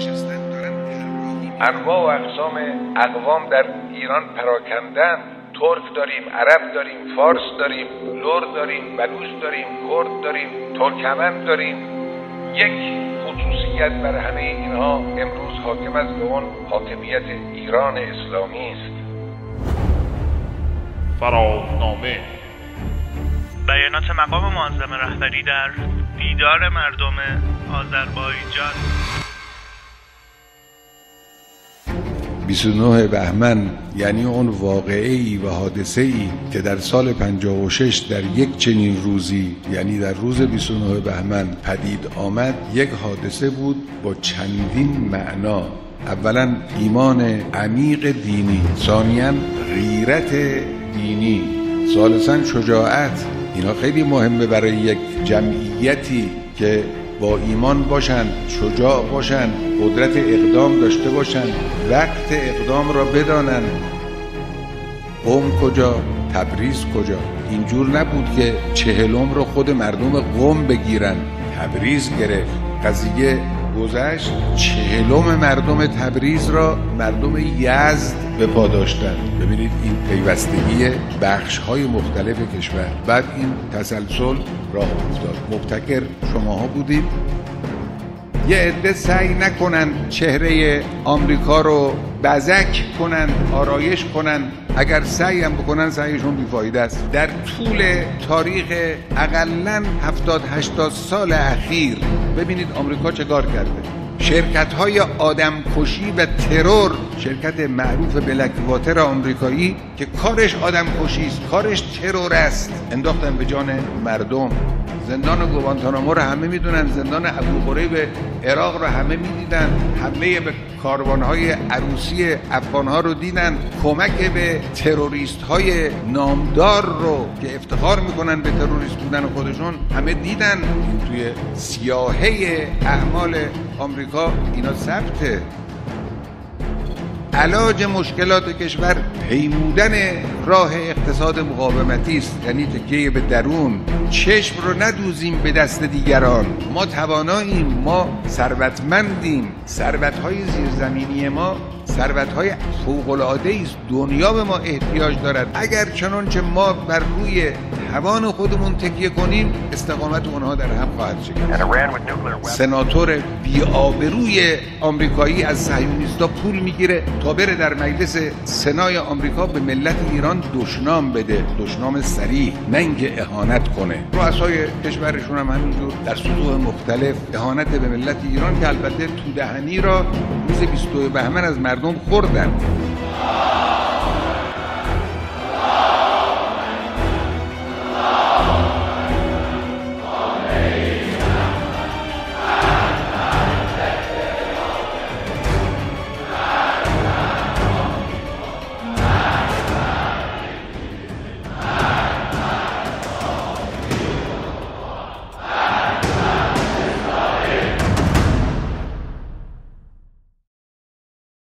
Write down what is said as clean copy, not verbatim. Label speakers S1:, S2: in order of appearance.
S1: نشستن دارن
S2: انواع و اقسام اقوام در ایران پراکندن. ترک داریم، عرب داریم، فارس داریم، لر داریم، بلوچ داریم، کرد داریم، ترکمن داریم. یک خصوصیت بر همه اینها امروز حاکم است به اون حاکمیت ایران اسلامی است.
S3: فرانامه
S4: بیانات مقام معظم رهبری در دیدار مردم آذربایجان.
S1: 29 بهمن یعنی اون واقعه‌ای و حادثه‌ای که در سال 56 در یک چنین روزی یعنی در روز 29 بهمن پدید آمد، یک حادثه بود با چندین معنا. اولا ایمان عمیق دینی، ثانیاً غیرت دینی، ثالثاً شجاعت. اینا خیلی مهمه برای یک جمعیتی که با ایمان باشن، شجاع باشن، قدرت اقدام داشته باشن، وقت اقدام را بدانن. قم کجا؟ تبریز کجا؟ اینجور نبود که 40 رو خود مردم قم بگیرن، تبریز گرفت. قضیه گذشت، 40 مردم تبریز را مردم یزد به پا داشتن. ببینید این پیوستگی بخش‌های مختلف کشور. بعد این تسلسل راه افتاد. مبتکر شماها بودید. یه عده سعی نکنن چهره آمریکا رو بزک کنن، آرایش کنن. اگر سعی هم بکنن سعیشون بیفایده است. در طول تاریخ اقلن 70-80 سال اخیر ببینید آمریکا چه کار کرده. شرکت‌های آدمکشی و ترور، شرکت معروف بلک واتر آمریکایی که کارش آدمکشی است، کارش ترور است، انداختن به جان مردم. زندان گوانتانامو رو همه میدونن، زندان ابوغریب عراق رو همه میدیدن، حمله به کاروان‌های عروسی افغان‌ها رو دیدن، کمک به تروریست‌های نامدار رو که افتخار میکنن به تروریست بودن خودشون همه دیدن. این توی سیاهه اعمال آمریکا اینا ثبته. علاج مشکلات کشور پیمودن راه اقتصاد مقاومتی است، یعنی تکیه به درون. چشم رو ندوزیم به دست دیگران. ما تواناییم، ما ثروتمندیم. ثروت‌های زیرزمینی ما ثروت‌های فوق‌العاده‌ای است. دنیا به ما احتیاج دارد. اگر چنانچه ما بر روی توان خودمون تکیه کنیم، استقامت اونها در هم خواهد شکست. سناتور بی‌آبروی آمریکایی از صهیونیست‌ها پول میگیره تا بره در مجلس سنای آمریکا به ملت ایران دشنام بده، دشنام صریح، نه اینکه اهانت کنه. رؤسای کشورشون هم همینجور در سطوح مختلف اهانت به ملت ایران که البته تو دهنی را روز 22 بهمن از مردم خوردن.